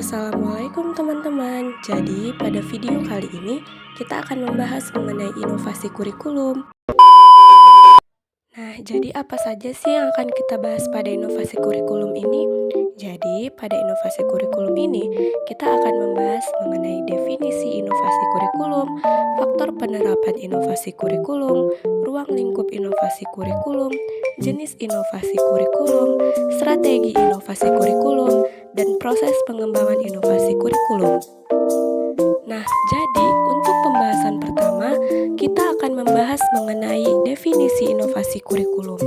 Assalamualaikum teman-teman. Jadi pada video kali ini kita akan membahas mengenai inovasi kurikulum. Nah, jadi apa saja sih yang akan kita bahas pada inovasi kurikulum ini? Jadi, pada inovasi kurikulum ini, kita akan membahas mengenai definisi inovasi kurikulum, faktor penerapan inovasi kurikulum, ruang lingkup inovasi kurikulum, jenis inovasi kurikulum, strategi inovasi kurikulum, dan proses pengembangan inovasi kurikulum. Nah, jadi untuk pembahasan pertama, kita akan membahas mengenai definisi inovasi kurikulum.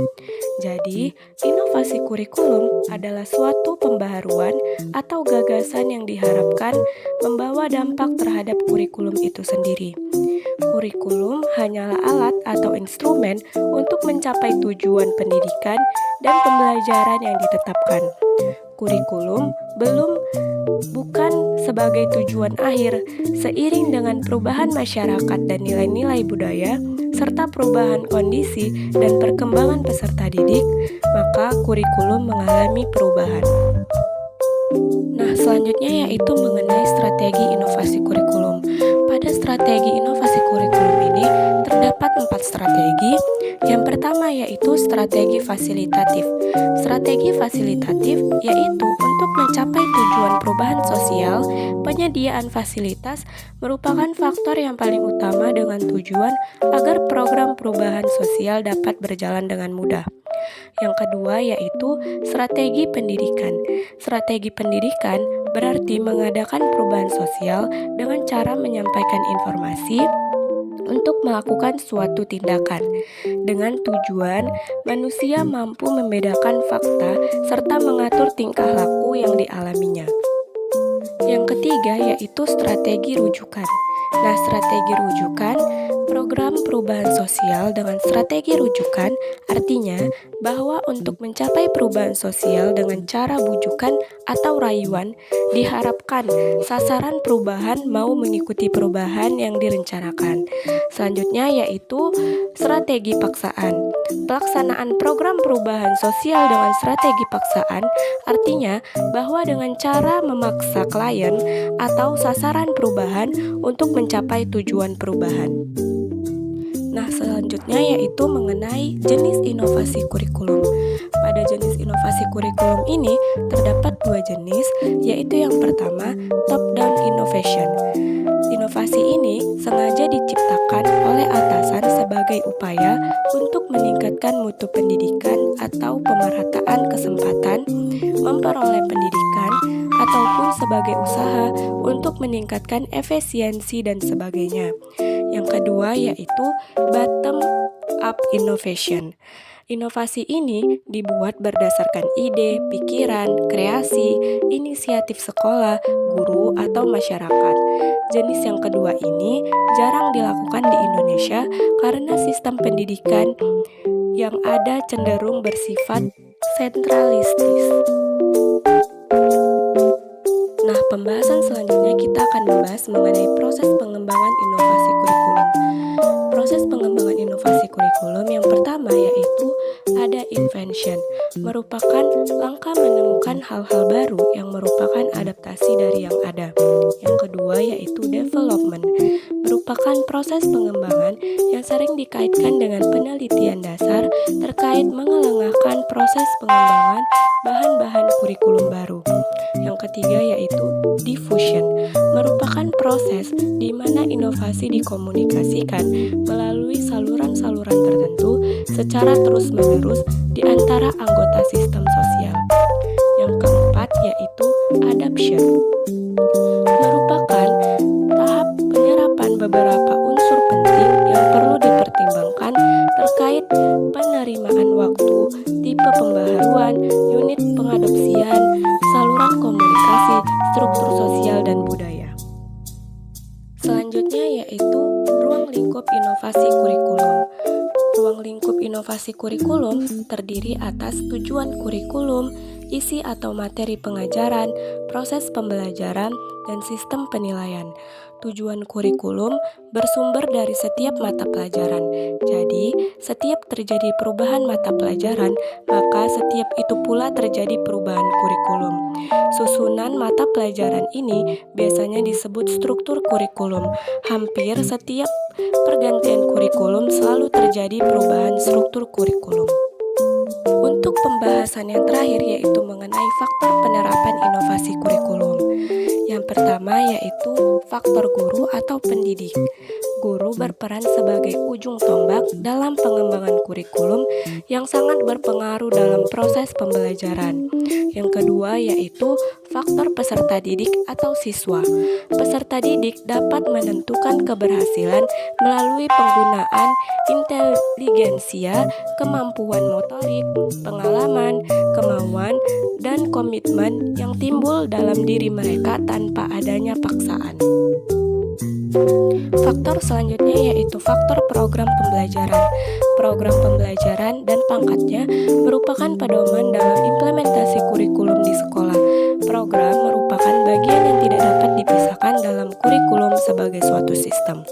Jadi, inovasi kurikulum adalah suatu pembaharuan atau gagasan yang diharapkan membawa dampak terhadap kurikulum itu sendiri. Kurikulum hanyalah alat atau instrumen untuk mencapai tujuan pendidikan dan pembelajaran yang ditetapkan. Kurikulum bukan sebagai tujuan akhir. Seiring dengan perubahan masyarakat dan nilai-nilai budaya, serta perubahan kondisi dan perkembangan peserta didik, maka kurikulum mengalami perubahan. Nah, selanjutnya yaitu mengenai strategi inovasi kurikulum. Pada strategi inovasi kurikulum ini terdapat 4 strategi. Yang pertama yaitu strategi fasilitatif. Strategi fasilitatif yaitu untuk mencapai tujuan perubahan sosial, penyediaan fasilitas merupakan faktor yang paling utama dengan tujuan agar program perubahan sosial dapat berjalan dengan mudah. Yang kedua yaitu strategi pendidikan. Strategi pendidikan berarti mengadakan perubahan sosial dengan cara menyampaikan informasi untuk melakukan suatu tindakan dengan tujuan manusia mampu membedakan fakta serta mengatur tingkah laku yang dialaminya. Yang ketiga yaitu strategi rujukan. Nah, strategi rujukan program perubahan sosial dengan strategi rujukan artinya bahwa untuk mencapai perubahan sosial dengan cara bujukan atau rayuan diharapkan sasaran perubahan mau mengikuti perubahan yang direncanakan. Selanjutnya yaitu strategi paksaan. Pelaksanaan program perubahan sosial dengan strategi paksaan artinya bahwa dengan cara memaksa klien atau sasaran perubahan untuk mencapai tujuan perubahan. Nah, selanjutnya yaitu mengenai jenis inovasi kurikulum. Pada jenis inovasi kurikulum ini terdapat 2 jenis, yaitu yang pertama, top-down innovation. Inovasi ini sengaja diciptakan oleh atasan sebagai upaya untuk meningkatkan mutu pendidikan atau pemerataan kesempatan, memperoleh pendidikan, ataupun sebagai usaha untuk meningkatkan efisiensi dan sebagainya. Yang kedua yaitu bottom-up innovation. Inovasi ini dibuat berdasarkan ide, pikiran, kreasi, inisiatif sekolah, guru, atau masyarakat. Jenis yang kedua ini jarang dilakukan di Indonesia karena sistem pendidikan yang ada cenderung bersifat sentralistis. Nah, pembahasan selanjutnya kita akan membahas mengenai proses pengembangan inovasi kurikulum. Proses pengembangan inovasi kurikulum yang pertama yaitu ada invention, merupakan langkah menemukan hal-hal baru yang merupakan adaptasi dari yang ada. Yang kedua yaitu development, merupakan proses pengembangan yang sering dikaitkan dengan penelitian dasar terkait mengelengahkan proses pengembangan bahan-bahan kurikulum baru. Yang ketiga yaitu diffusion, merupakan proses di mana inovasi dikomunikasikan melalui saluran-saluran tertentu secara terus-menerus di antara anggota sistem sosial. Yang keempat yaitu adoption, merupakan tahap penyerapan beberapa unsur penting yang perlu dipertimbangkan terkait penerimaan waktu, tipe pembaharuan, unit pengadopsian, saluran komunikasi, struktur sosial dan budaya. Selanjutnya yaitu ruang lingkup inovasi kurikulum. Ruang lingkup inovasi kurikulum terdiri atas tujuan kurikulum, isi atau materi pengajaran, proses pembelajaran, dan sistem penilaian. Tujuan kurikulum bersumber dari setiap mata pelajaran. Jadi, setiap terjadi perubahan mata pelajaran, maka setiap itu pula terjadi perubahan kurikulum. Susunan mata pelajaran ini biasanya disebut struktur kurikulum. Hampir setiap pergantian kurikulum selalu terjadi perubahan struktur kurikulum. Untuk pembahasan yang terakhir yaitu mengenai faktor penerapan inovasi kurikulum. Yang pertama yaitu faktor guru atau pendidik. Guru berperan sebagai ujung tombak dalam pengembangan kurikulum yang sangat berpengaruh dalam proses pembelajaran. Yang kedua yaitu faktor peserta didik atau siswa. Peserta didik dapat menentukan keberhasilan melalui penggunaan inteligensia, kemampuan motorik, pengalaman, kemauan, dan komitmen yang timbul dalam diri mereka tanpa adanya paksaan. Faktor selanjutnya yaitu faktor program pembelajaran. Program pembelajaran dan pangkatnya merupakan pedoman dalam implementasi kurikulum di sekolah. Program merupakan bagian yang tidak dapat dipisahkan dalam kurikulum sebagai suatu sistem.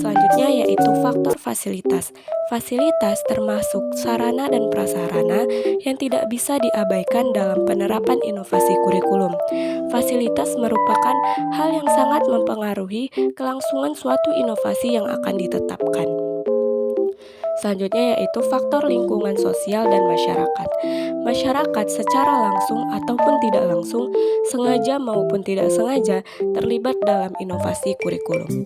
Selanjutnya yaitu faktor fasilitas. Fasilitas termasuk sarana dan prasarana yang tidak bisa diabaikan dalam penerapan inovasi kurikulum. Fasilitas merupakan hal yang sangat mempengaruhi kelangsungan suatu inovasi yang akan ditetapkan. Selanjutnya yaitu faktor lingkungan sosial dan masyarakat. Masyarakat secara langsung ataupun tidak langsung, sengaja maupun tidak sengaja, terlibat dalam inovasi kurikulum.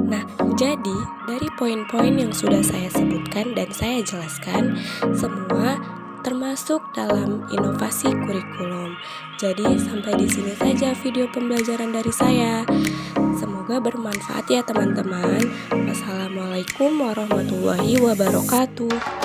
Nah, jadi dari poin-poin yang sudah saya sebutkan dan saya jelaskan, semua termasuk dalam inovasi kurikulum. Jadi sampai di sini saja video pembelajaran dari saya. Semoga bermanfaat ya teman-teman. Wassalamualaikum warahmatullahi wabarakatuh.